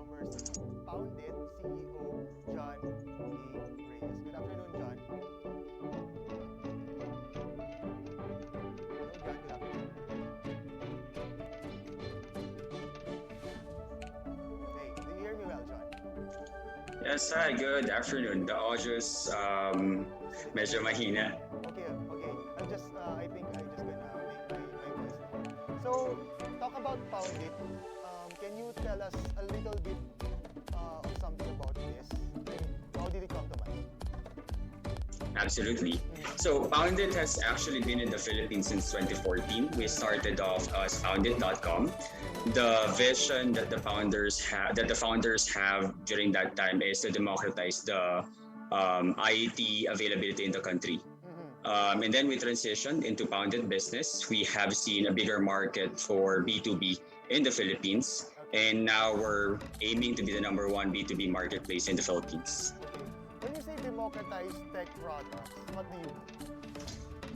Foundit CEO John King Reyes. Good afternoon, John. Hello, John. Good afternoon. Hey, do you hear me well, John? Yes, hi, good afternoon. The audio's It's a little medyo bit mahina. okay. Okay. I think I just gonna make my voice loud. So, talk about Foundit. Can you tell us a little bit of something about this? How did it come to mind? Absolutely. So Poundit has actually been in the Philippines since 2014. We started off as Foundit.com. The vision that the founders have during that time is to democratize the IET availability in the country. And then we transitioned into Poundit business. We have seen a bigger market for B2B in the Philippines. Okay. And now we're aiming to be the number one B2B marketplace in the Philippines. Okay. When you say democratize tech products, what do you mean?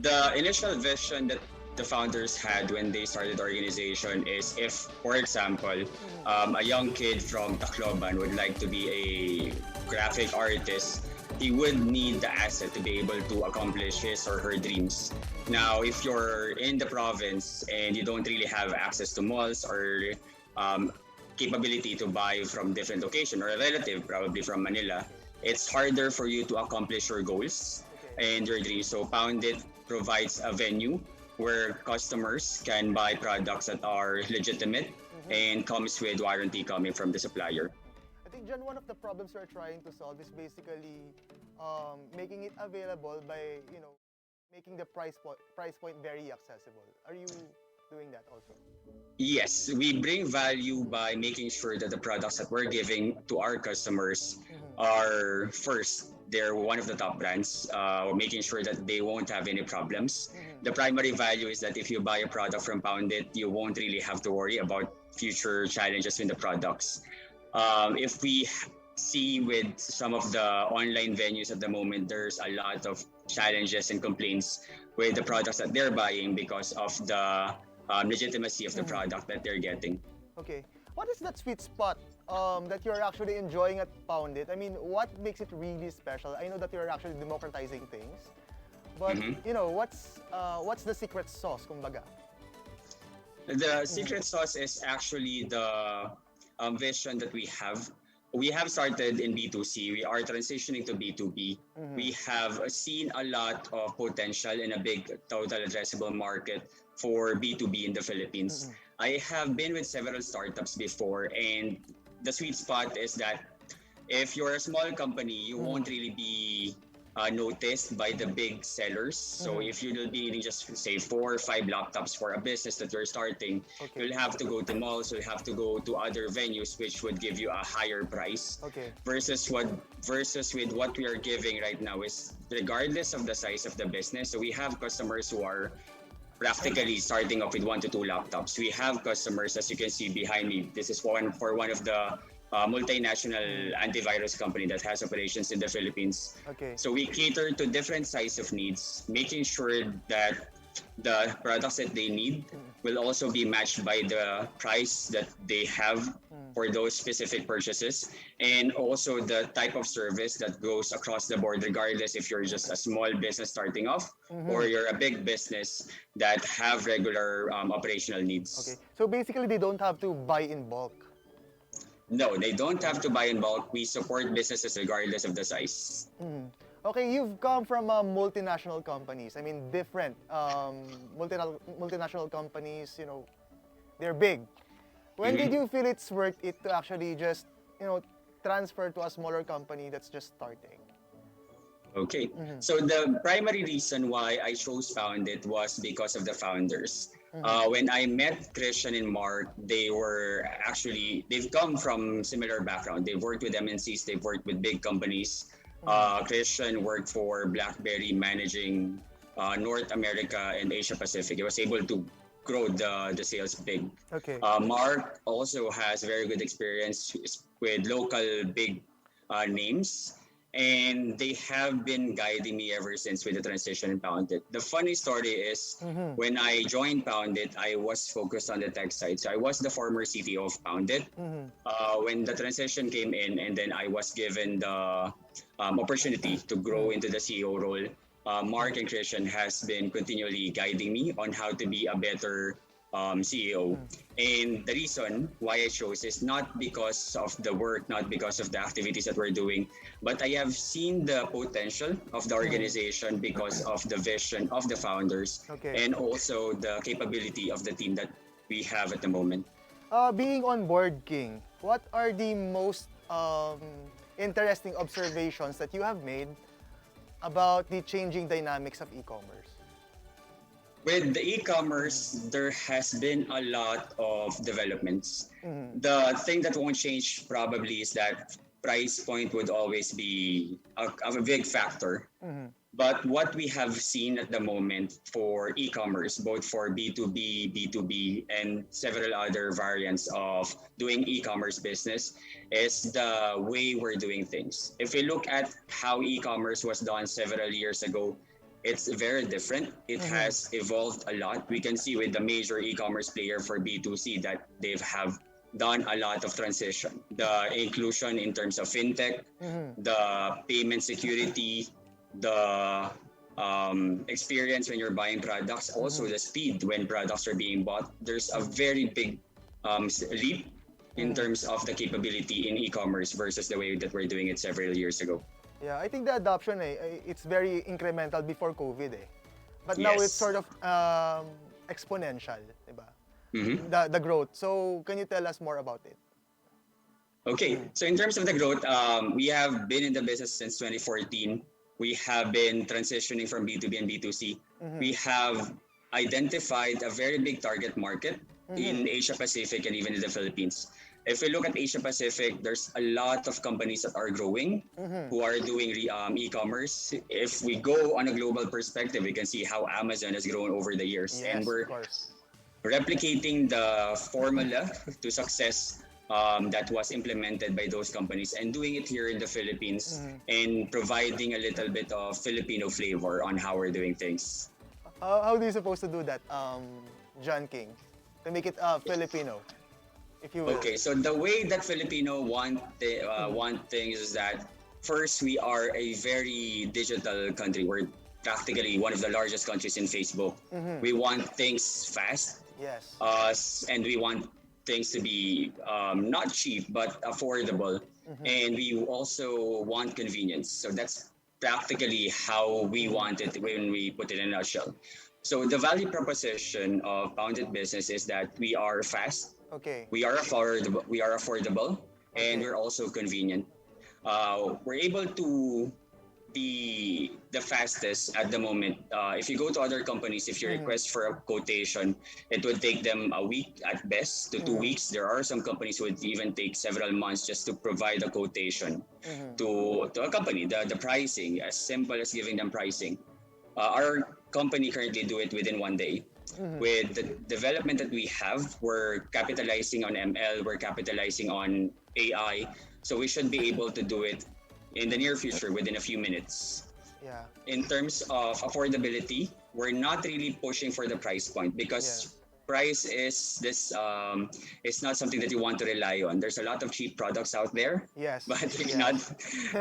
The initial vision that the founders had when they started the organization is if, for example, a young kid from Tacloban would like to be a graphic artist, he would need the asset to be able to accomplish his or her dreams. Now, if you're in the province and you don't really have access to malls or um, capability to buy from different location or a relative probably from Manila, it's harder for you to accomplish your goals Okay. and your dreams. So Poundit provides a venue where customers can buy products that are legitimate and comes with warranty coming from the supplier. I think, John, one of the problems we're trying to solve is basically making it available by, making the price point very accessible. Are you doing that also? Yes, we bring value by making sure that the products that we're giving to our customers are first, they're one of the top brands, making sure that they won't have any problems. The primary value is that if you buy a product from Poundit, you won't really have to worry about future challenges in the products. If we see with some of the online venues at the moment, there's a lot of challenges and complaints with the products that they're buying because of the legitimacy of the product that they're getting. Okay. What is that sweet spot that you're actually enjoying at Poundit? I mean, what makes it really special? I know that you're actually democratizing things, but what's the secret sauce, kumbaga? The secret sauce is actually the vision that we have. We have started in B2C. We are transitioning to B2B. We have seen a lot of potential in a big total addressable market for B2B in the Philippines. I have been with several startups before, and the sweet spot is that if you're a small company, you won't really be noticed by the big sellers. So if you'll be needing just say 4 or 5 laptops for a business that you're starting, Okay. you'll have to go to malls, you'll have to go to other venues which would give you a higher price. Okay. Versus with what we are giving right now is regardless of the size of the business. So we have customers who are practically starting off with 1 to 2 laptops. We have customers, as you can see behind me. This is one of the multinational antivirus company that has operations in the Philippines. Okay. So we cater to different size of needs, making sure that the products that they need will also be matched by the price that they have for those specific purchases, and also the type of service that goes across the board, regardless if you're just a small business starting off or you're a big business that have regular operational needs. Okay. So basically, they don't have to buy in bulk. No, they don't have to buy in bulk. We support businesses regardless of the size. Okay, you've come from multinational companies. I mean, different multinational companies. They're big. When did you feel it's worth it to actually just transfer to a smaller company that's just starting? Okay. Mm-hmm. So the primary reason why I chose Foundit was because of the founders. Mm-hmm. When I met Christian and Mark, they've come from similar background. They've worked with MNCs, they've worked with big companies. Mm-hmm. Christian worked for BlackBerry managing North America and Asia Pacific. He was able to grow the sales big. Okay. Mark also has very good experience with local big names, and they have been guiding me ever since with the transition in Poundit. The funny story is Mm-hmm. when I joined Poundit, I was focused on the tech side. So I was the former CTO of Poundit. Mm-hmm. When the transition came in, and then I was given the opportunity to grow into the CEO role, Mark and Christian has been continually guiding me on how to be a better CEO. And the reason why I chose is not because of the work, not because of the activities that we're doing, but I have seen the potential of the organization because of the vision of the founders Okay. and also the capability of the team that we have at the moment. Being on board, King, what are the most interesting observations that you have made about the changing dynamics of e-commerce? With the e-commerce, there has been a lot of developments. Mm-hmm. The thing that won't change probably is that price point would always be a big factor. Mm-hmm. But what we have seen at the moment for e-commerce, both for B2B, B2B, and several other variants of doing e-commerce business, is the way we're doing things. If we look at how e-commerce was done several years ago, it's very different. It has evolved a lot. We can see with the major e-commerce player for B2C that they've have done a lot of transition. The inclusion in terms of fintech, the payment security, the experience when you're buying products, also the speed when products are being bought. There's a very big leap in terms of the capability in e-commerce versus the way that we're doing it several years ago. Yeah, I think the adoption, it's very incremental before COVID, eh. But now it's Yes. sort of exponential, diba? Mhm. The growth. So, can you tell us more about it? Okay, so in terms of the growth, we have been in the business since 2014. We have been transitioning from B2B and B2C. We have identified a very big target market in Asia Pacific and even in the Philippines. If we look at Asia Pacific, there's a lot of companies that are growing who are doing e-commerce. If we go on a global perspective, we can see how Amazon has grown over the years, Yes, and we're of course. replicating the formula to success that was implemented by those companies and doing it here in the Philippines and providing a little bit of Filipino flavor on how we're doing things. How do you supposed to do that, John King? To make it Filipino, if you will. Okay, so the way that Filipino want things is that first, we are a very digital country. We're practically one of the largest countries in Facebook. We want things fast, Yes. and we want things to be not cheap but affordable, and we also want convenience. So that's practically how we want it when we put it in a nutshell. So the value proposition of Poundit Business is that we are fast, Okay. we are affordable, and Okay. we're also convenient. We're able to be the fastest at the moment. If you go to other companies, if you request for a quotation, it would take them a week at best to 2 weeks. There are some companies who would even take several months just to provide a quotation to a company. The pricing, as simple as giving them pricing. Our company currently do it within 1 day. With the development that we have, we're capitalizing on ML, we're capitalizing on AI, so we should be able to do it in the near future within a few minutes. Yeah. In terms of affordability, we're not really pushing for the price point because price is it's not something that you want to rely on. There's a lot of cheap products out there, Yes. but you Yes.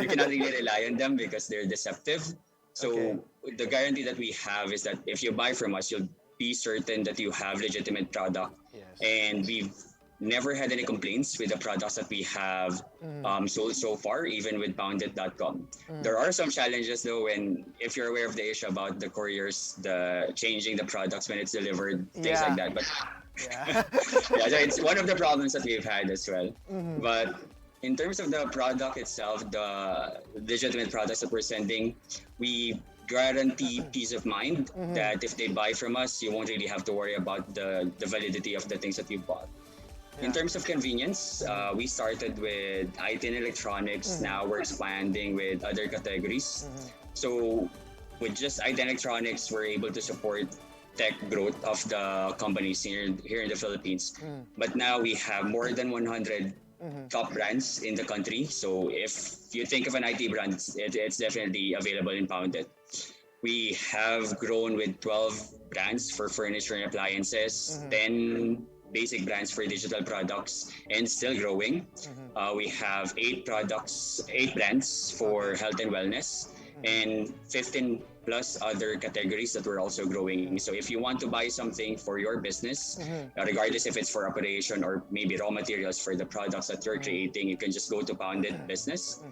cannot really rely on them because they're deceptive. So Okay. the guarantee that we have is that if you buy from us, you'll be certain that you have legitimate product. Yes. And we've never had any complaints with the products that we have sold so far, even with Poundit.com. There are some challenges though, when if you're aware of the issue about the couriers, the changing the products when it's delivered, things Yeah. like that. But Yeah. yeah, so it's one of the problems that we've had as well. But in terms of the product itself, the legitimate products that we're sending, we guarantee peace of mind that if they buy from us, you won't really have to worry about the validity of the things that you bought. In Yeah. terms of convenience, we started with IT and electronics. Now we're expanding with other categories. So with just IT and electronics, we're able to support tech growth of the companies here in the Philippines. But now we have more than 100 top brands in the country. So if you think of an IT brand, it's definitely available in Poundit. We have grown with 12 brands for furniture and appliances, 10 basic brands for digital products, and still growing. We have 8 brands for health and wellness, and 15 plus other categories that we're also growing. So if you want to buy something for your business, regardless if it's for operation or maybe raw materials for the products that you're creating, you can just go to Poundit Business,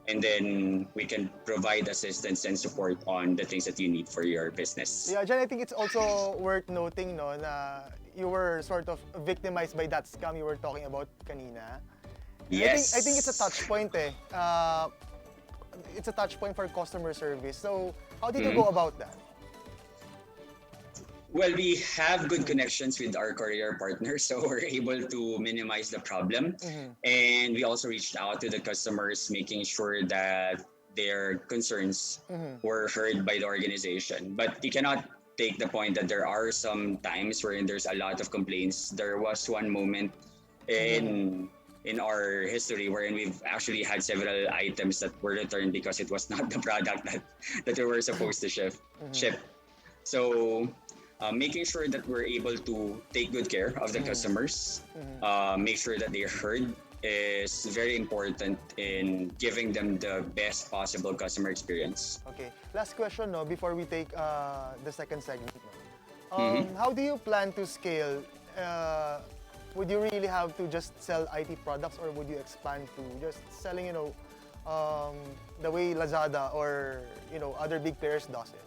and then we can provide assistance and support on the things that you need for your business. Yeah, Jan, I think it's also worth noting, no, na you were sort of victimized by that scam you were talking about kanina. Yes. I think it's a touch point eh. It's a touch point for customer service. So how did you go about that? Well, we have good connections with our courier partners, so we're able to minimize the problem. And we also reached out to the customers, making sure that their concerns were heard by the organization. But you cannot take the point that there are some times wherein there's a lot of complaints. There was one moment in our history wherein we've actually had several items that were returned because it was not the product that we were supposed to ship. So making sure that we're able to take good care of the customers, make sure that they're heard is very important in giving them the best possible customer experience. Okay. Last question, no, before we take the second segment. No. How do you plan to scale? Would you really have to just sell IT products, or would you expand to just selling, the way Lazada or, other big players does it?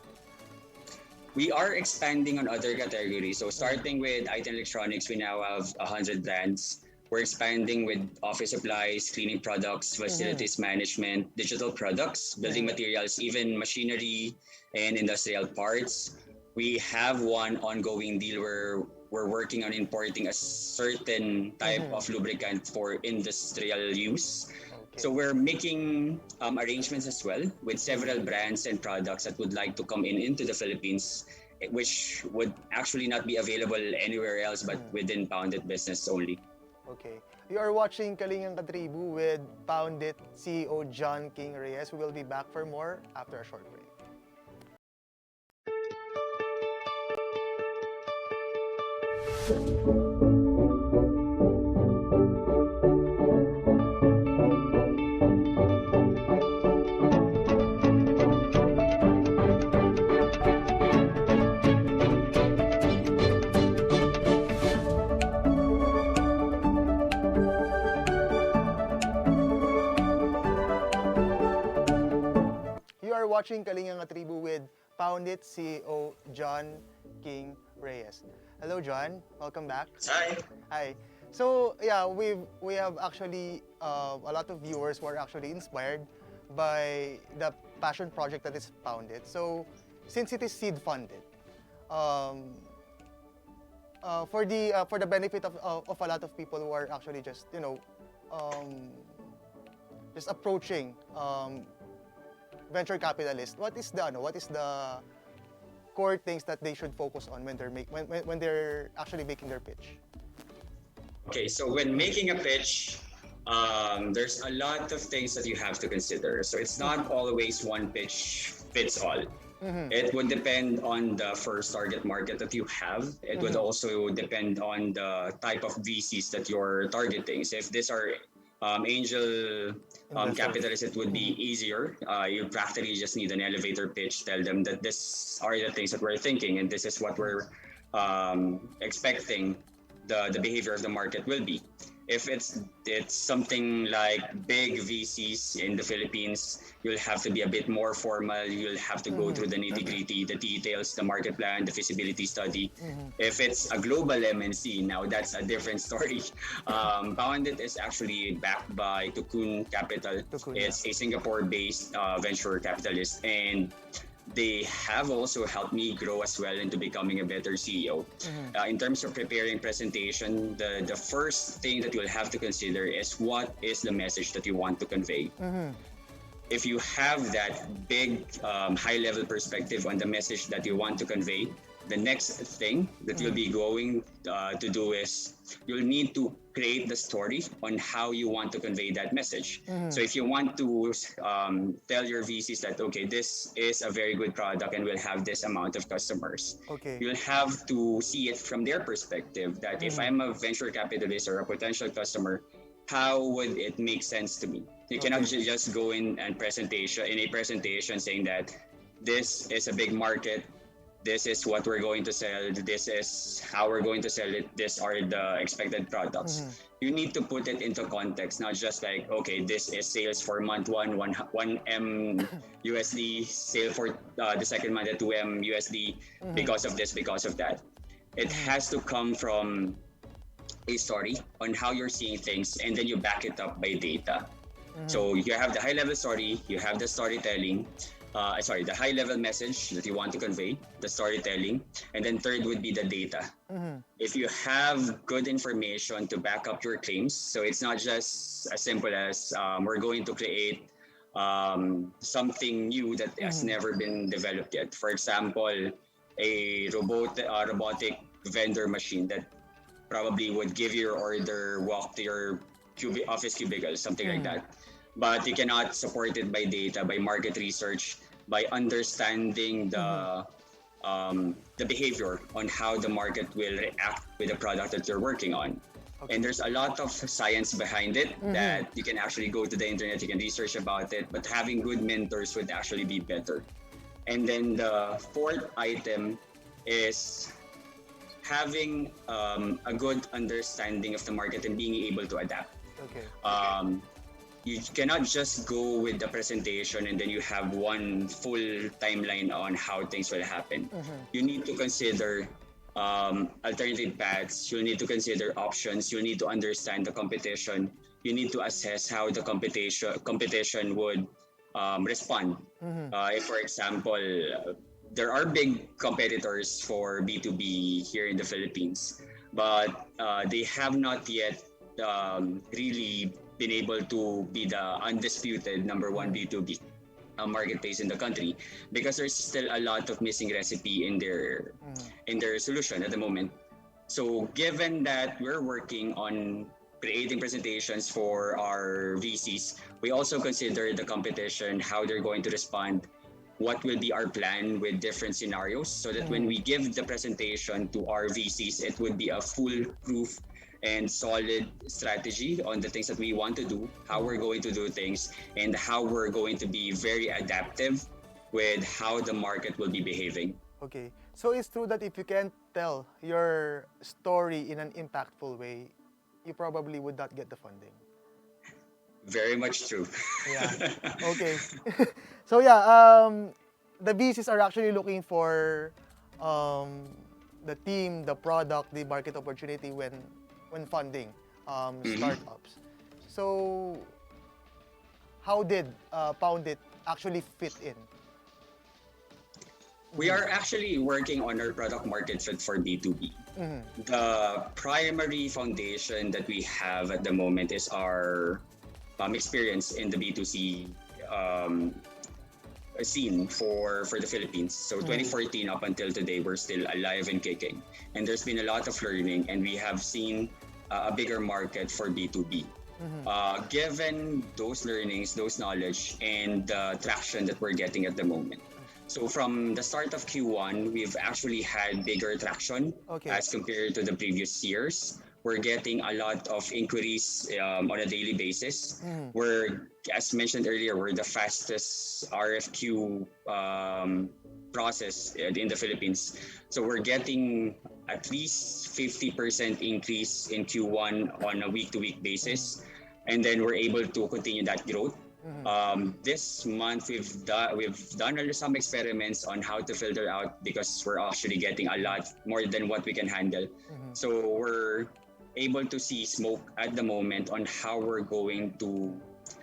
We are expanding on other categories. So starting with IT and electronics, we now have 100 brands. We're expanding with office supplies, cleaning products, facilities management, digital products, building materials, even machinery and industrial parts. We have one ongoing deal where we're working on importing a certain type of lubricant for industrial use. Okay. So we're making arrangements as well with several brands and products that would like to come into the Philippines, which would actually not be available anywhere else but within Poundit business only. Okay. You are watching Kalingang Katribu with Foundit CEO John King Reyes. We will be back for more after a short break. You are watching Kalingang Katribu with Foundit CEO John King Reyes. Hello, John. Welcome back. Hi. Hi. So yeah, we have actually a lot of viewers who are actually inspired by the passion project that is Foundit. So since it is seed funded, for the benefit of a lot of people who are actually just just approaching venture capitalists, what is the core things that they should focus on when they're actually making their pitch? Okay, so when making a pitch, there's a lot of things that you have to consider. So it's not always one pitch fits all. It would depend on the first target market that you have. It would also depend on the type of VCs that you're targeting. So if these are angel capitalists, it would be easier. You practically just need an elevator pitch, tell them that this are the things that we're thinking and this is what we're expecting the behavior of the market will be. If it's something like big VCs in the Philippines, you'll have to be a bit more formal. You'll have to go through the nitty gritty, the details, the market plan, the feasibility study. If it's a global MNC, now that's a different story. Foundit is actually backed by Tukun Capital. Tukun, It's yeah. a Singapore-based venture capitalist, and they have also helped me grow as well into becoming a better CEO. In terms of preparing presentation, the first thing that you'll have to consider is what is the message that you want to convey. If you have that big high level perspective on the message that you want to convey, the next thing that you'll be going to do is you'll need to create the story on how you want to convey that message. So if you want to tell your VCs that, okay, this is a very good product and will have this amount of customers, Okay. you'll have to see it from their perspective that if I'm a venture capitalist or a potential customer, how would it make sense to me? You cannot just go in a presentation saying that this is a big market, this is what we're going to sell, this is how we're going to sell it, these are the expected products. You need to put it into context, not just like, okay, this is sales for month one M USD, sale for the second month at 2M USD, because of this, because of that. It has to come from a story on how you're seeing things, and then you back it up by data. So you have the high level story, you have the storytelling, the high level message that you want to convey, the storytelling, and then third would be the data. If you have good information to back up your claims, so it's not just as simple as we're going to create something new that has never been developed yet. For example, a robotic vendor machine that probably would give you your order, walk to your office cubicle, something like that. But you cannot support it by data, by market research, by understanding the behavior on how the market will react with the product that you're working on. And there's a lot of science behind it that you can actually go to the internet, you can research about it, but having good mentors would actually be better. And then the fourth item is having a good understanding of the market and being able to adapt. You cannot just go with the presentation and then you have one full timeline on how things will happen. You need to consider alternative paths. You need to consider options. You need to understand the competition. You need to assess how the competition would respond. If, for example, there are big competitors for B2B here in the Philippines, but they have not yet really been able to be the undisputed number one B2B marketplace in the country, because there's still a lot of missing recipe in their solution at the moment. So given that we're working on creating presentations for our VCs, we also consider the competition, how they're going to respond, what will be our plan with different scenarios, so that when we give the presentation to our VCs, it would be a foolproof and solid strategy on the things that we want to do, how we're going to do things, and how we're going to be very adaptive with how the market will be behaving. Okay. So it's true that if you can't tell your story in an impactful way, you probably would not get the funding. Very much true. Yeah. Okay. So yeah, the VCs are actually looking for the team, the product, the market opportunity when funding startups. So how did POUNDIT actually fit in? We are actually working on our product market fit for B2B. The primary foundation that we have at the moment is our experience in the B2C scene for the Philippines. So 2014 up until today, we're still alive and kicking. And there's been a lot of learning, and we have seen a bigger market for B2B. Given those learnings, those knowledge, and the traction that we're getting at the moment. So from the start of Q1, we've actually had bigger traction as compared to the previous years. We're getting a lot of inquiries on a daily basis. We're, as mentioned earlier, we're the fastest RFQ process in the Philippines. So we're getting at least 50% increase in Q1 on a week-to-week basis, and then we're able to continue that growth. This month we've done some experiments on how to filter out because we're actually getting a lot more than what we can handle. So we're able to see smoke at the moment on how we're going to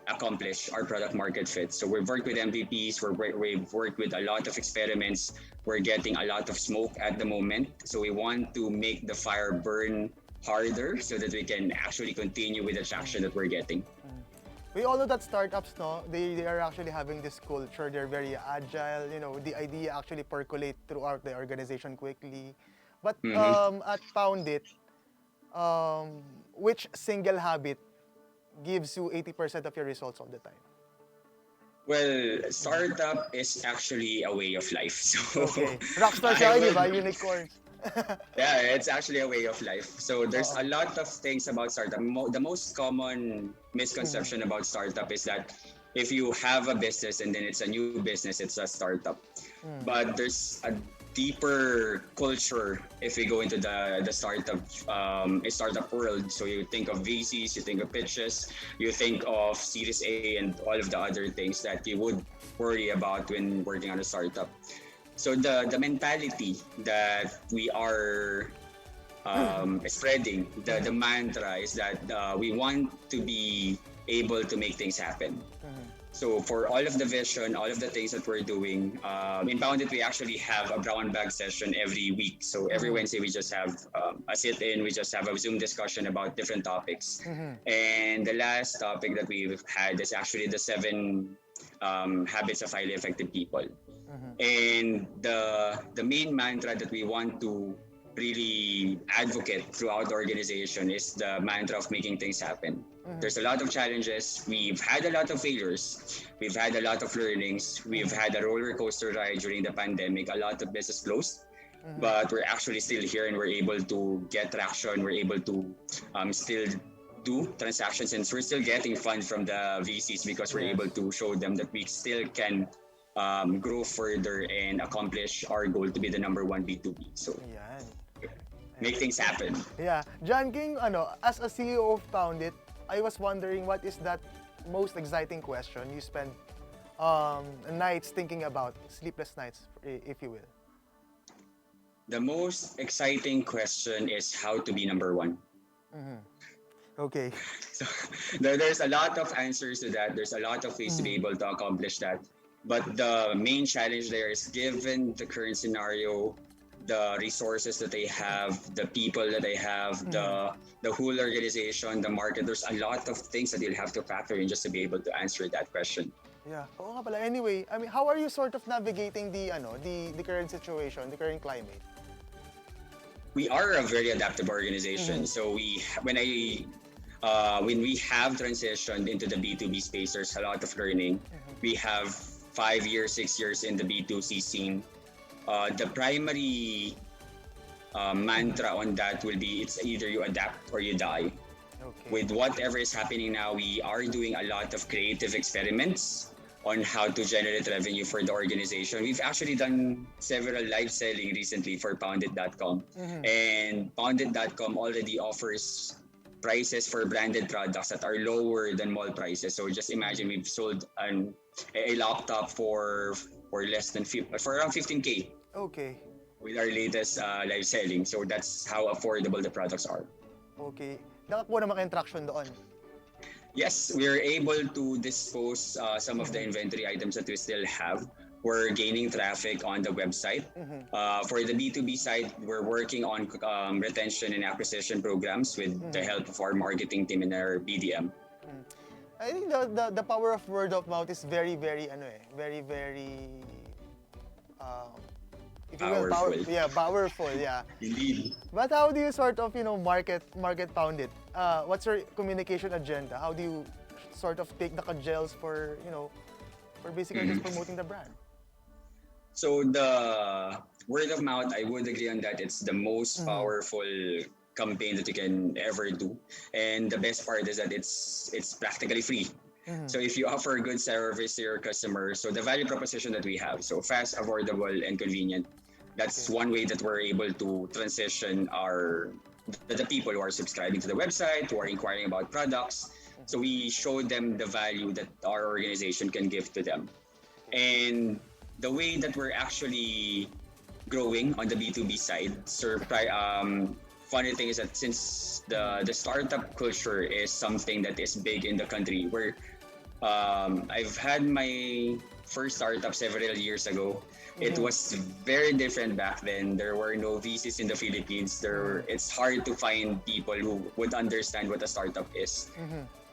accomplish our product market fit. So we've worked with MVPs, we've worked with a lot of experiments. We're getting a lot of smoke at the moment. So we want to make the fire burn harder so that we can actually continue with the traction that we're getting. We all know that startups, no, they are actually having this culture. They're very agile. You know, the idea actually percolate throughout the organization quickly. But at POUNDIT, which single habit gives you 80% of your results all the time? Well, startup is actually a way of life. So Okay. Rockstar I siya, di would- ba? Unicorns. yeah, it's actually a way of life. So there's a lot of things about startup. The most common misconception about startup is that if you have a business and then it's a new business, it's a startup. But there's a deeper culture if we go into the startup world. So you think of VCs, you think of pitches, you think of Series A and all of the other things that you would worry about when working on a startup. So the mentality that we are spreading, the mantra is that we want to be able to make things happen. So for all of the vision, all of the things that we're doing, in Foundit, we actually have a brown bag session every week. So every Wednesday, we just have a sit-in, we just have a Zoom discussion about different topics. And the last topic that we've had is actually the 7 habits of highly effective people. And the main mantra that we want to really advocate throughout the organization is the mantra of making things happen. There's a lot of challenges. We've had a lot of failures. We've had a lot of learnings. We've had a roller coaster ride during the pandemic. A lot of business closed. But we're actually still here and we're able to get traction. We're able to still do transactions and we're still getting funds from the VCs because we're able to show them that we still can grow further and accomplish our goal to be the number 1 B2B. So Yan. make things happen. Yeah. John King, as a CEO of POUNDIT, I was wondering what is that most exciting question you spend nights thinking about, sleepless nights, if you will. The most exciting question is how to be number 1. Okay. So there's a lot of answers to that. There's a lot of ways to be able to accomplish that. But the main challenge there is given the current scenario, the resources that they have, the people that they have, the whole organization, the market, there's a lot of things that you'll have to factor in just to be able to answer that question. Yeah. Oo nga pala. Anyway, I mean, how are you sort of navigating the current situation, the current climate? We are a very adaptive organization. So when we have transitioned into the B2B space, there's a lot of learning. We have 5 years, 6 years in the B2C scene. The primary mantra on that will be it's either you adapt or you die. Okay. With whatever is happening now, we are doing a lot of creative experiments on how to generate revenue for the organization. We've actually done several live selling recently for Poundit.com. And Poundit.com already offers prices for branded products that are lower than mall prices. So just imagine we've sold a laptop for around 15K. Okay. With our latest live selling. So that's how affordable the products are. Okay. Nakakuha naman kayong traction doon. Yes, we're able to dispose some of the inventory items that we still have. We're gaining traffic on the website. For the B2B side, we're working on retention and acquisition programs with the help of our marketing team and our BDM. I think the power of word of mouth is very, very, very, very, if you will, Powerful. powerful, yeah. Indeed. But how do you sort of, market POUNDIT? What's your communication agenda? How do you sort of take the cudgels for basically just promoting the brand? So the word of mouth, I would agree on that. It's the most powerful campaign that you can ever do. And the best part is that it's practically free. So if you offer good service to your customers, so the value proposition that we have, so fast, affordable, and convenient, That's Okay. one way that we're able to transition the people who are subscribing to the website, who are inquiring about products. So we show them the value that our organization can give to them. And the way that we're actually growing on the B2B side, funny thing is that since the startup culture is something that is big in the country, where I've had my first startup several years ago. It was very different back then. There were no VCs in the Philippines. It's hard to find people who would understand what a startup is.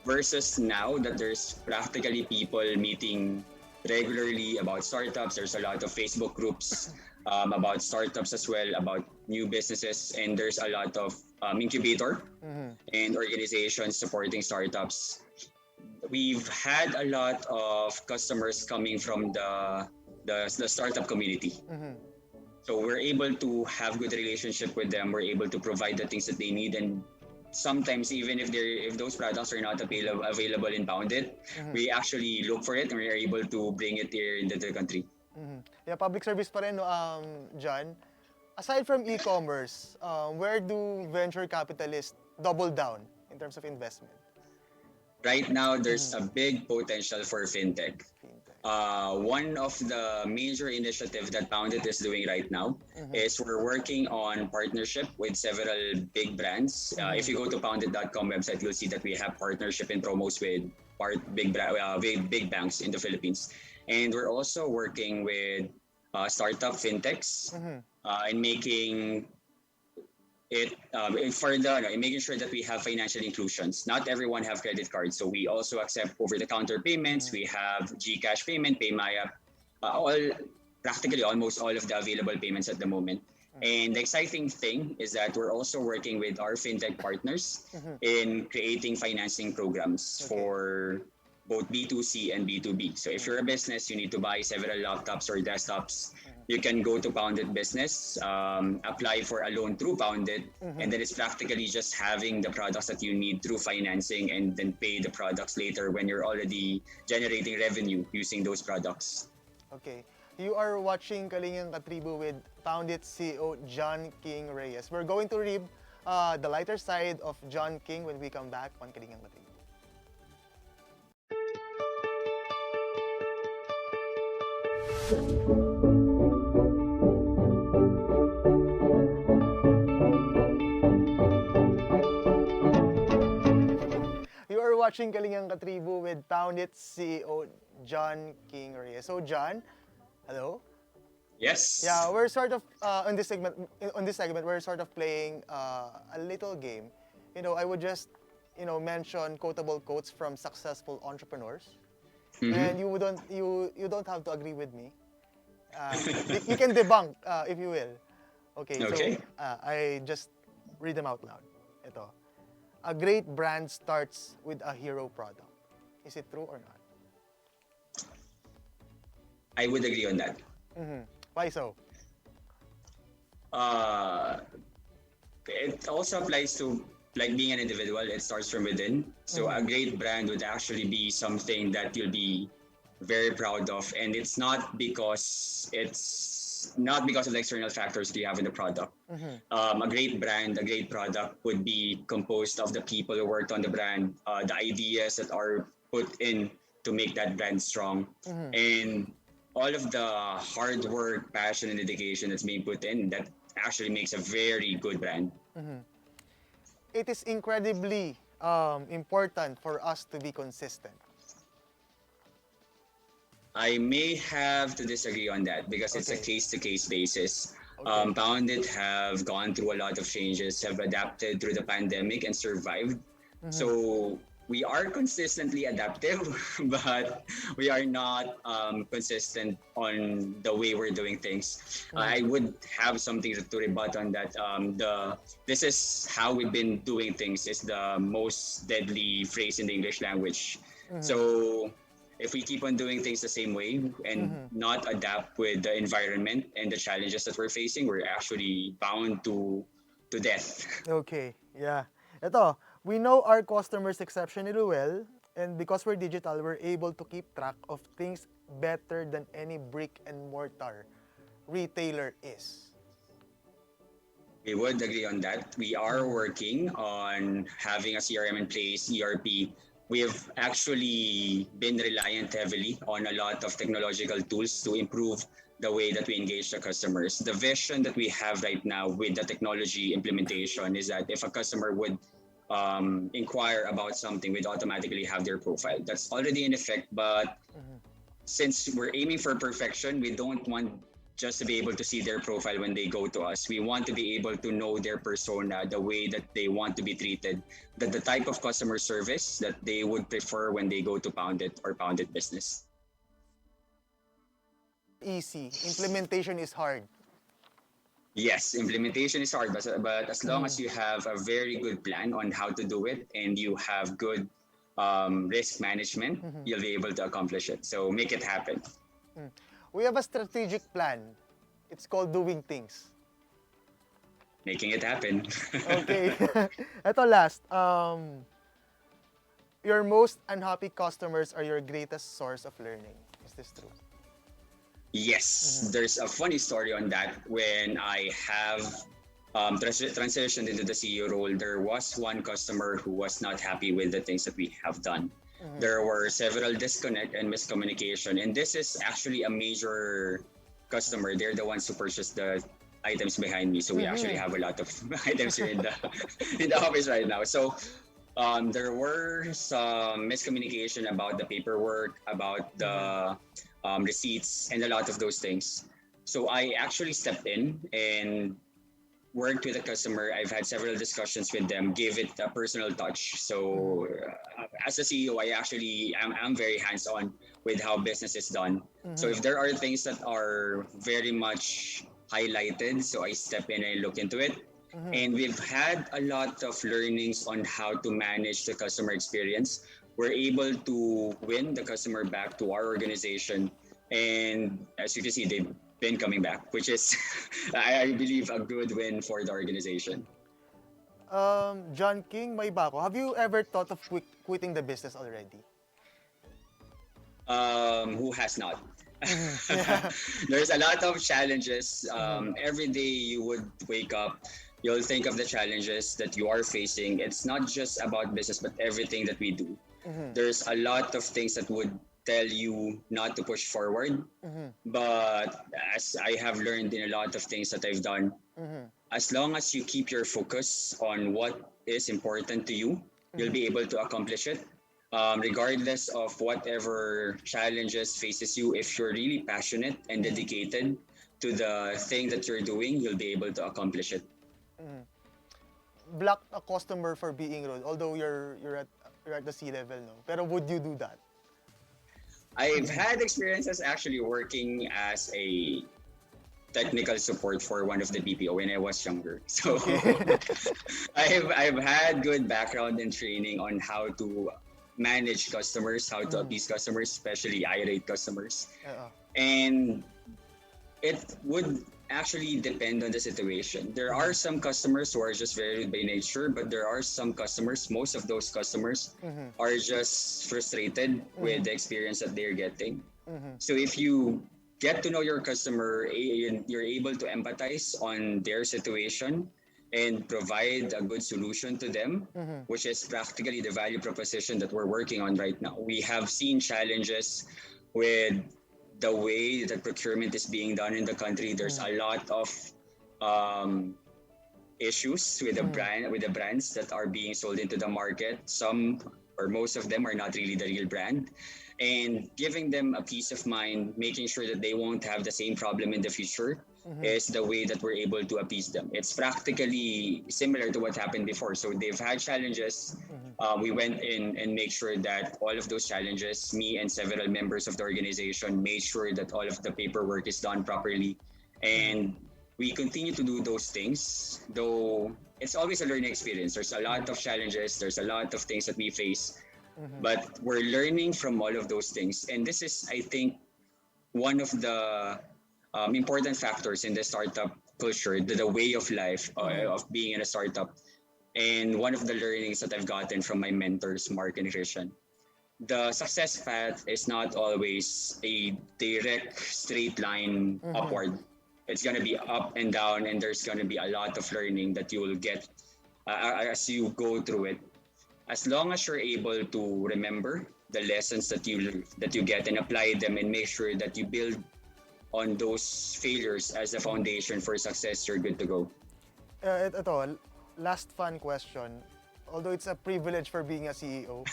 Versus now that there's practically people meeting regularly about startups. There's a lot of Facebook groups about startups as well, about new businesses, and there's a lot of incubator and organizations supporting startups. We've had a lot of customers coming from the startup community. So we're able to have good relationship with them. We're able to provide the things that they need, and sometimes even if those products are not available in Poundit, we actually look for it and we are able to bring it here into the country. Yeah, public service pa rin, no, John. Aside from e-commerce, where do venture capitalists double down in terms of investment? Right now, there's a big potential for fintech. Fintech. One of the major initiatives that Foundit is doing right now is we're working on partnership with several big brands. If you go to poundit.com website, you'll see that we have partnership and promos with big banks in the Philippines. And we're also working with startup fintechs in making it in making sure that we have financial inclusions. Not everyone have credit cards, so we also accept over-the-counter payments. We have GCash payment, PayMaya, all practically almost all of the available payments at the moment. And the exciting thing is that we're also working with our fintech partners in creating financing programs for both B2C and B2B. So if you're a business, you need to buy several laptops or desktops. You can go to Poundit Business, apply for a loan through Poundit, and then it's practically just having the products that you need through financing and then pay the products later when you're already generating revenue using those products. Okay. You are watching Kalingang Katribu with Foundit CEO John King Reyes. We're going to read the lighter side of John King when we come back on Kalingang Katribu. You are watching Kalingang Katribu with Foundit CEO John King Reyes. So John, hello. Yes. Yeah, we're sort of on this segment. On this segment, we're sort of playing a little game. I would just mention quotable quotes from successful entrepreneurs, and you don't have to agree with me. You can debunk if you will. Okay, Okay. so I just read them out loud. Ito. A great brand starts with a hero product. Is it true or not? I would agree on that. Why so? It also applies to like being an individual. It starts from within. So a great brand would actually be something that you'll be very proud of, and it's not because of the external factors that you have in the product. A great brand, a great product would be composed of the people who worked on the brand, the ideas that are put in to make that brand strong, and all of the hard work, passion, and dedication that's being put in that actually makes a very good brand. It is incredibly important for us to be consistent. I may have to disagree on that because it's a Okay. case-to-case basis. Okay. Poundit have gone through a lot of changes, have adapted through the pandemic and survived. So we are consistently adaptive, but we are not consistent on the way we're doing things. I would have something to rebut on that. This is how we've been doing things is the most deadly phrase in the English language. So if we keep on doing things the same way and not adapt with the environment and the challenges that we're facing, we're actually bound to death. Okay, yeah. Ito, we know our customers exceptionally well, and because we're digital, we're able to keep track of things better than any brick and mortar retailer is. I would agree on that. We are working on having a CRM in place, ERP. We have actually been reliant heavily on a lot of technological tools to improve the way that we engage the customers. The vision that we have right now with the technology implementation is that if a customer would inquire about something, we'd automatically have their profile. That's already in effect, but Mhm. since we're aiming for perfection, we don't want just to be able to see their profile when they go to us. We want to be able to know their persona, the way that they want to be treated, the type of customer service that they would prefer when they go to Poundit or Poundit Business. Easy. Implementation is hard. Yes, implementation is hard, but as long as Mm. you have a very good plan on how to do it and you have good risk management, Mhm. you'll be able to accomplish it. So make it happen. Mm. We have a strategic plan. It's called doing things. Making it happen. Okay. Ito last. Your most unhappy customers are your greatest source of learning. Is this true? Yes, Mhm. there's a funny story on that. When I have transitioned into the CEO role, there was one customer who was not happy with the things that we have done. Mhm. There were several disconnect and miscommunication, and this is actually a major customer. They're the ones who purchased the items behind me, so we actually Mhm. have a lot of items here in the in the office right now. So there were some miscommunication about the paperwork, about Mhm. the receipts, and a lot of those things. So I actually stepped in and worked with the customer. I've had several discussions with them, gave it a personal touch. So as a CEO, I'm very hands-on with how business is done. So Mhm. if there are things that are very much highlighted, so I step in and look into it. Mhm. And we've had a lot of learnings on how to manage the customer experience. We're able to win the customer back to our organization. And as you can see, they've been coming back, which is, I believe, a good win for the organization. John King, may iba ako. Have you ever thought of quitting the business already? Who has not? Mhm. Yeah. There's a lot of challenges. Mhm. Every day you would wake up, you'll think of the challenges that you are facing. It's not just about business, but everything that we do. Mhm. There's a lot of things that would tell you not to push forward. Mhm. But as I have learned in a lot of things that I've done, Mhm. as long as you keep your focus on what is important to you, you'll Mhm. be able to accomplish it. Regardless of whatever challenges faces you, if you're really passionate and Mhm. dedicated to the thing that you're doing, you'll be able to accomplish it. Mhm. Block a customer for being rude, although you're at the sea level, no? Pero would you do that? I've had experiences actually working as a technical support for one of the BPO when I was younger. So Okay. I've had good background and training on how to manage customers, how to Mhm. appease customers, especially irate customers. Oo. And it would actually depend on the situation. There are Mhm. some customers who are just very rude by nature, but there are some customers, most of those customers Mhm. are just frustrated with Mhm. the experience that they're getting. Mhm. So if you get to know your customer, you're able to empathize on their situation and provide a good solution to them, Mhm. which is practically the value proposition that we're working on right now. We have seen challenges with the way that procurement is being done in the country. There's Mhm. a lot of um, issues with Mhm. the brands that are being sold into the market. Some or most of them are not really the real brand. And giving them a peace of mind, making sure that they won't have the same problem in the future Mhm. is the way that we're able to appease them. It's practically similar to what happened before. So they've had challenges. Mhm. We went in and make sure that all of those challenges, me and several members of the organization made sure that all of the paperwork is done properly. Mhm. And we continue to do those things, though it's always a learning experience. There's a lot Mhm. of challenges, there's a lot of things that we face, Mhm. but we're learning from all of those things. And this is, I think, one of the important factors in the startup culture, the way of life Mhm. of being in a startup. And one of the learnings that I've gotten from my mentors, Mark and Christian, the success path is not always a direct straight line Mhm. upward. It's gonna be up and down, and there's gonna be a lot of learning that you will get as you go through it. As long as you're able to remember the lessons that you get and apply them, and make sure that you build on those failures as a foundation for success, you're good to go. Ito, last fun question. Although it's a privilege for being a CEO,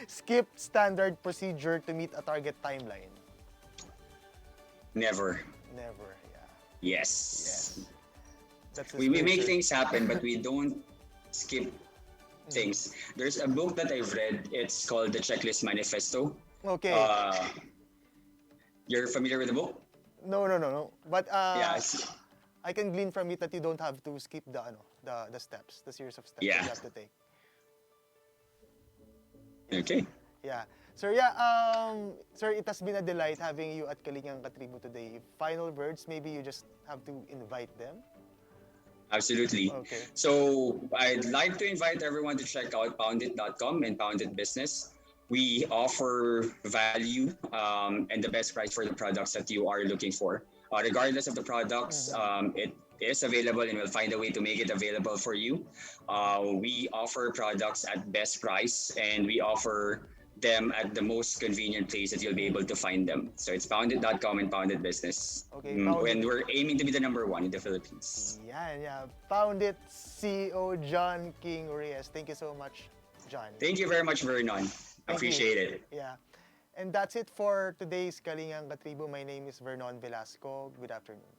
skip standard procedure to meet a target timeline. Never. Never, yeah. Yes. Yes. That's the We make spirit. things happen, but we don't skip things. There's a book that I've read. It's called The Checklist Manifesto. Okay. You're familiar with the book? No. But Yeah. I can glean from it that you don't have to skip the steps, the series of steps that Yeah. you have to take. Okay. Yeah. Sir, it has been a delight having you at Kalingang Katribo today. Final words, maybe you just have to invite them. Absolutely. Okay. So I'd like to invite everyone to check out poundit.com and Poundit Business. We offer value and the best price for the products that you are looking for. Regardless of the products, it is available, and we'll find a way to make it available for you. We offer products at best price, and we offer them at the most convenient place that you'll be able to find them. So it's poundit.com and Poundit Business. Okay, And we're aiming to be the number one in the Philippines. Yeah. Foundit CEO John King Reyes. Thank you so much, John. Thank you very much, Vernon. Thank you. Appreciate it. Yeah. And that's it for today's Kalingang Katribo. My name is Vernon Velasco. Good afternoon.